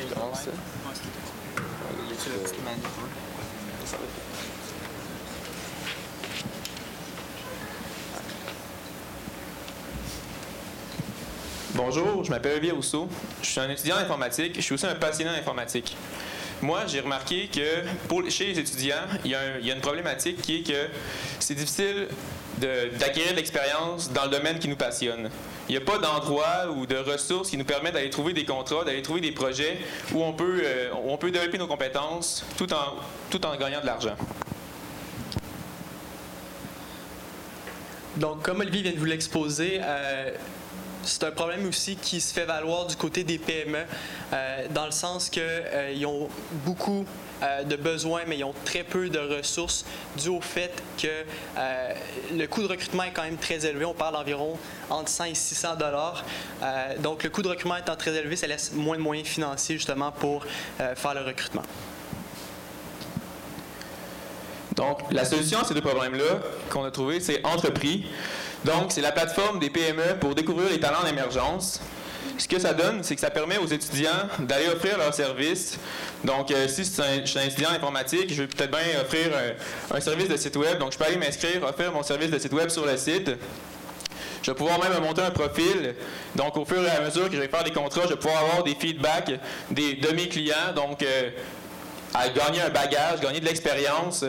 je lance ça. C'est la petite manip. Bonjour, je m'appelle Olivier Rousseau. Je suis un étudiant en informatique. Je suis aussi un passionné en informatique. Moi, j'ai remarqué que chez les étudiants, il y a une problématique qui est que c'est difficile d'acquérir de l'expérience dans le domaine qui nous passionne. Il n'y a pas d'endroit ou de ressources qui nous permettent d'aller trouver des contrats, d'aller trouver des projets où on peut développer nos compétences tout en gagnant de l'argent. Donc, comme Olivier vient de vous l'exposer, c'est un problème aussi qui se fait valoir du côté des PME, dans le sens qu'ils ont beaucoup de besoins, mais ils ont très peu de ressources, dû au fait que le coût de recrutement est quand même très élevé. On parle d'environ entre 100 et 600 dollars. Donc, le coût de recrutement étant très élevé, ça laisse moins de moyens financiers justement pour faire le recrutement. Donc, la solution à ces deux problèmes-là qu'on a trouvé, c'est Entrepris. Donc, c'est la plateforme des PME pour découvrir les talents d'émergence. Ce que ça donne, c'est que ça permet aux étudiants d'aller offrir leurs services. Donc, si je suis un étudiant en informatique, je vais peut-être bien offrir un service de site web. Donc, je peux aller m'inscrire, offrir mon service de site web sur le site. Je vais pouvoir même monter un profil. Donc, au fur et à mesure que je vais faire des contrats, je vais pouvoir avoir des feedbacks de mes clients. Donc, à gagner un bagage, gagner de l'expérience.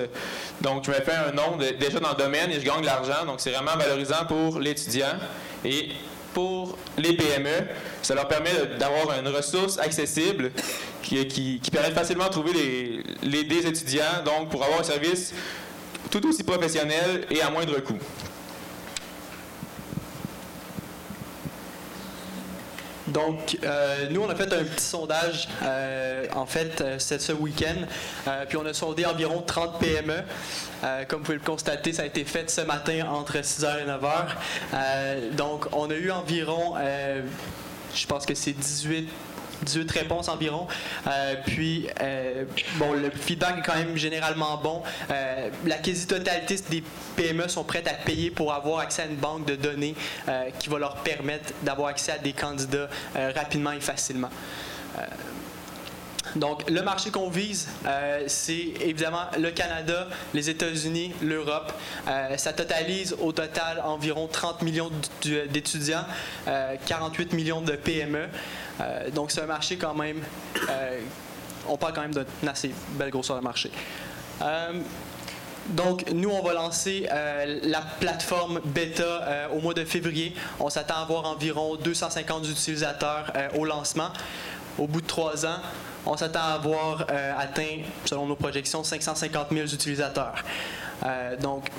Donc, je me fais un nom déjà dans le domaine et je gagne de l'argent. Donc, c'est vraiment valorisant pour l'étudiant. Et pour les PME, ça leur permet d'avoir une ressource accessible qui permet de facilement trouver des étudiants, donc pour avoir un service tout aussi professionnel et à moindre coût. Donc, nous, on a fait un petit sondage, c'est ce week-end, puis on a sondé environ 30 PME. Comme vous pouvez le constater, ça a été fait ce matin entre 6h et 9h. Donc, on a eu environ, je pense que c'est 18 réponses environ. Le feedback est quand même généralement bon. La quasi-totalité des PME sont prêtes à payer pour avoir accès à une banque de données qui va leur permettre d'avoir accès à des candidats rapidement et facilement. Donc, le marché qu'on vise, c'est évidemment le Canada, les États-Unis, l'Europe. Ça totalise au total environ 30 millions d'étudiants, 48 millions de PME. Donc, c'est un marché quand même, on parle quand même d'une assez belle grosseur de marché. Donc, nous, on va lancer la plateforme bêta au mois de février. On s'attend à avoir environ 250 utilisateurs au lancement. Au bout de 3 ans, on s'attend à avoir atteint, selon nos projections, 550 000 utilisateurs. Donc,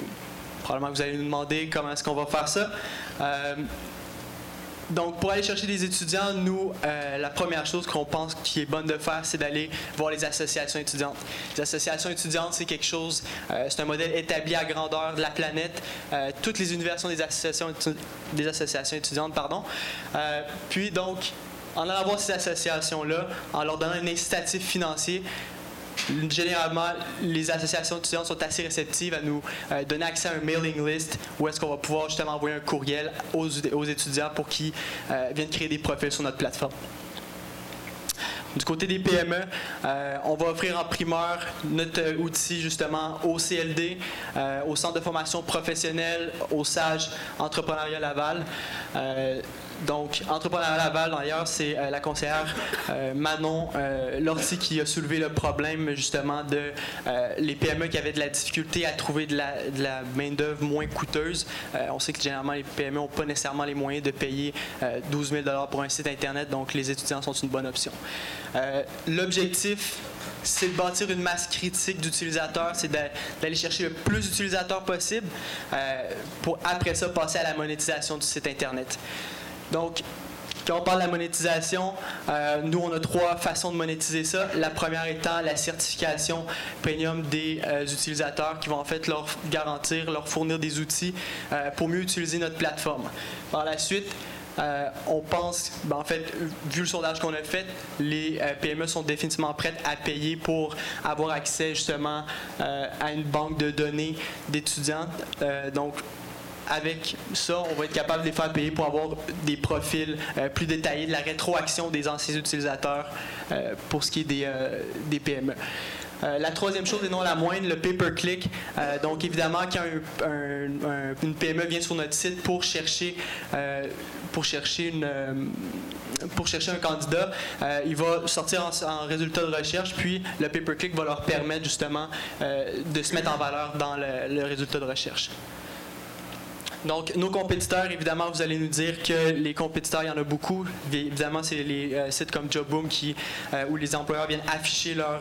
probablement que vous allez nous demander comment est-ce qu'on va faire ça. Donc, pour aller chercher des étudiants, nous, la première chose qu'on pense qui est bonne de faire, c'est d'aller voir les associations étudiantes. Les associations étudiantes, c'est quelque chose, c'est un modèle établi à grandeur de la planète. Toutes les universités ont des associations étudiantes, puis donc, en allant voir ces associations-là, en leur donnant un incitatif financier, généralement, les associations étudiantes sont assez réceptives à nous donner accès à un mailing list où est-ce qu'on va pouvoir justement envoyer un courriel aux étudiants pour qu'ils viennent créer des profils sur notre plateforme. Du côté des PME, on va offrir en primeur notre outil justement au CLD, au Centre de formation professionnelle, au SAGE Entrepreneuriat Laval. Donc, Entrepreneuriat Laval, d'ailleurs, c'est la conseillère Manon Lortie qui a soulevé le problème justement de les PME qui avaient de la difficulté à trouver de la main-d'œuvre moins coûteuse. On sait que généralement, les PME n'ont pas nécessairement les moyens de payer 12 000 $ pour un site Internet, donc les étudiants sont une bonne option. L'objectif, c'est de bâtir une masse critique d'utilisateurs, c'est d'aller chercher le plus d'utilisateurs possible pour après ça passer à la monétisation du site Internet. Donc, quand on parle de la monétisation, nous, on a 3 façons de monétiser ça. La première étant la certification premium des utilisateurs qui vont en fait leur garantir, leur fournir des outils pour mieux utiliser notre plateforme. Par la suite, on pense, vu le sondage qu'on a fait, les PME sont définitivement prêtes à payer pour avoir accès justement à une banque de données d'étudiants. Donc, avec ça, on va être capable de les faire payer pour avoir des profils plus détaillés de la rétroaction des anciens utilisateurs pour ce qui est des PME. La troisième chose, et non la moindre, le pay-per-click. Donc, évidemment, quand une PME vient sur notre site pour chercher un candidat, il va sortir en résultat de recherche, puis le pay-per-click va leur permettre justement de se mettre en valeur dans le résultat de recherche. Donc, nos compétiteurs, évidemment, vous allez nous dire que les compétiteurs, il y en a beaucoup. Évidemment, c'est les sites comme JobBoom où les employeurs viennent afficher leurs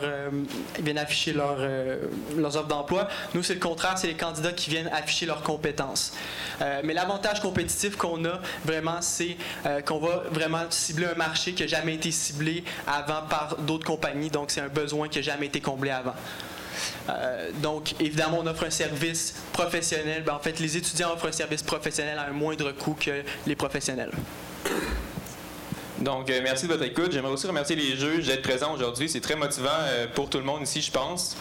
offres d'emploi. Nous, c'est le contraire, c'est les candidats qui viennent afficher leurs compétences. Mais l'avantage compétitif qu'on a, vraiment, c'est qu'on va vraiment cibler un marché qui n'a jamais été ciblé avant par d'autres compagnies. Donc, c'est un besoin qui n'a jamais été comblé avant. Donc, évidemment, on offre un service professionnel. En fait, les étudiants offrent un service professionnel à un moindre coût que les professionnels. Donc, merci de votre écoute. J'aimerais aussi remercier les juges d'être présents aujourd'hui. C'est très motivant pour tout le monde ici, je pense.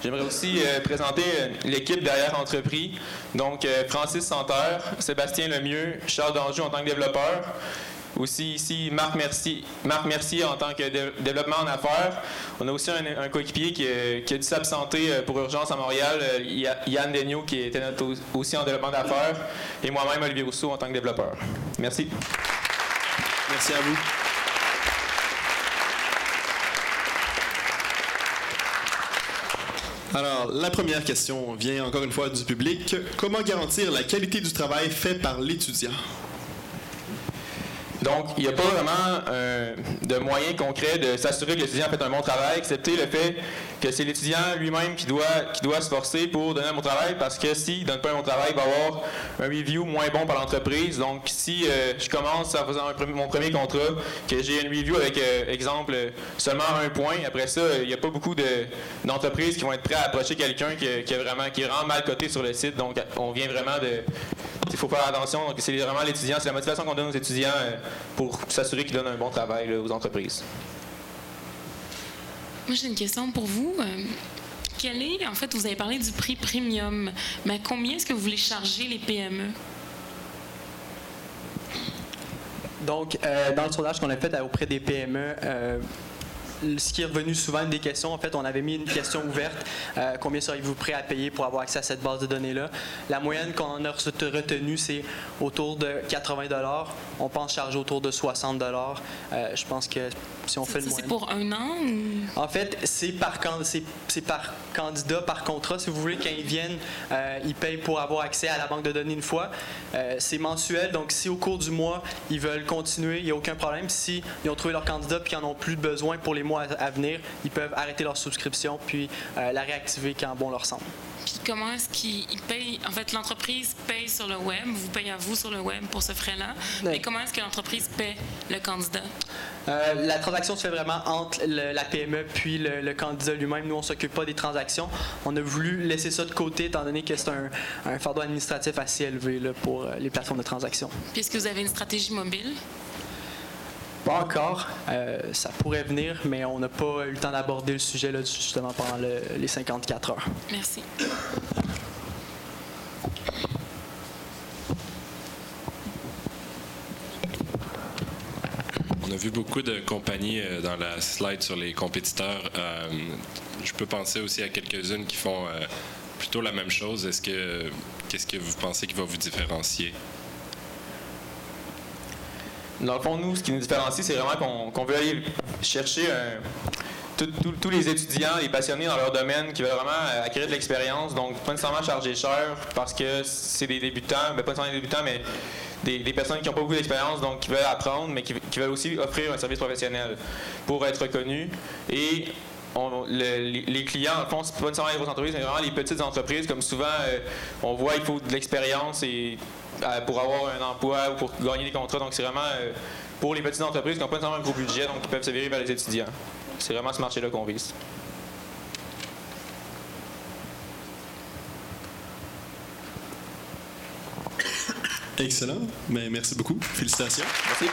J'aimerais aussi présenter l'équipe derrière Entrepris. Donc, Francis Santerre, Sébastien Lemieux, Charles Danjou en tant que développeur. Aussi ici, Marc Mercier en tant que développement en affaires. On a aussi un coéquipier qui a dû s'absenter pour urgence à Montréal, Yann Daigneault, qui était aussi en développement d'affaires, et moi-même, Olivier Rousseau, en tant que développeur. Merci. Merci à vous. Alors, la première question vient encore une fois du public. Comment garantir la qualité du travail fait par l'étudiant? Donc, il n'y a pas vraiment de moyen concret de s'assurer que l'étudiant a fait un bon travail, excepté le fait que c'est l'étudiant lui-même qui doit se forcer pour donner un bon travail, parce que s'il ne donne pas un bon travail, il va avoir un review moins bon par l'entreprise. Donc, si je commence en faisant mon premier contrat, que j'ai une review avec, exemple, seulement 1 point, après ça, il n'y a pas beaucoup d'entreprises qui vont être prêtes à approcher quelqu'un qui est vraiment mal coté sur le site. Donc, on vient vraiment de... Il faut faire attention. Donc, c'est vraiment l'étudiant, c'est la motivation qu'on donne aux étudiants pour s'assurer qu'ils donnent un bon travail là, aux entreprises. Moi, j'ai une question pour vous. En fait, vous avez parlé du prix premium, mais combien est-ce que vous voulez charger les PME? Donc, dans le sondage qu'on a fait auprès des PME, ce qui est revenu souvent une des questions, en fait, on avait mis une question ouverte. Combien seriez-vous prêt à payer pour avoir accès à cette base de données-là? La moyenne qu'on a retenue, c'est autour de 80 $. On pense charger autour de 60 $. Je pense que si on fait le moyen... C'est pour 1 an? Ou... En fait, c'est par candidat, par contrat. Si vous voulez, quand ils viennent, ils payent pour avoir accès à la banque de données une fois. C'est mensuel, donc si au cours du mois, ils veulent continuer, il n'y a aucun problème. Si ils ont trouvé leur candidat et qu'ils n'en ont plus besoin pour les mois à venir, ils peuvent arrêter leur subscription puis la réactiver quand bon leur semble. Puis comment est-ce qu'ils payent? En fait, l'entreprise paye sur le web, vous payez à vous sur le web pour ce frais-là. Oui. Mais comment est-ce que l'entreprise paie le candidat? La transaction se fait vraiment entre la PME puis le candidat lui-même. Nous, on ne s'occupe pas des transactions. On a voulu laisser ça de côté étant donné que c'est un fardeau administratif assez élevé là, pour les plateformes de transactions. Puis est-ce que vous avez une stratégie mobile? Pas encore. Ça pourrait venir, mais on n'a pas eu le temps d'aborder le sujet là, justement pendant les 54 heures. Merci. On a vu beaucoup de compagnies dans la slide sur les compétiteurs. Je peux penser aussi à quelques-unes qui font plutôt la même chose. Qu'est-ce que vous pensez qui va vous différencier? Dans le fond, nous, ce qui nous différencie, c'est vraiment qu'on veut aller chercher tous les étudiants, les passionnés dans leur domaine qui veulent vraiment acquérir de l'expérience. Donc, pas nécessairement charger cher parce que c'est des débutants, pas nécessairement des débutants, mais des personnes qui n'ont pas beaucoup d'expérience, donc qui veulent apprendre, mais qui veulent aussi offrir un service professionnel pour être reconnus. Et les clients, en fond, c'est pas nécessairement les grosses entreprises, mais vraiment les petites entreprises. Comme souvent, on voit il faut de l'expérience pour avoir un emploi ou pour gagner des contrats. Donc, c'est vraiment pour les petites entreprises qui n'ont pas nécessairement un gros budget, donc qui peuvent se virer vers les étudiants. C'est vraiment ce marché-là qu'on vise. Excellent. Mais merci beaucoup. Félicitations. Merci.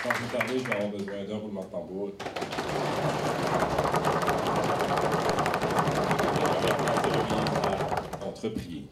Donc, vous parlez, je vais avoir besoin d'un roulement de tambour. Entrepris.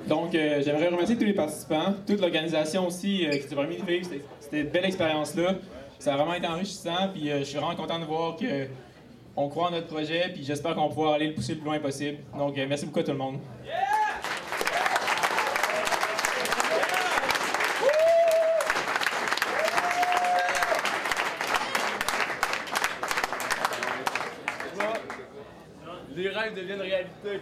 Donc, j'aimerais remercier tous les participants, toute l'organisation aussi qui s'est permis de vivre cette belle expérience-là. Ça a vraiment été enrichissant, puis je suis vraiment content de voir qu'on croit en notre projet, puis j'espère qu'on va pouvoir aller le pousser le plus loin possible. Donc, merci beaucoup à tout le monde. Les rêves deviennent réalité.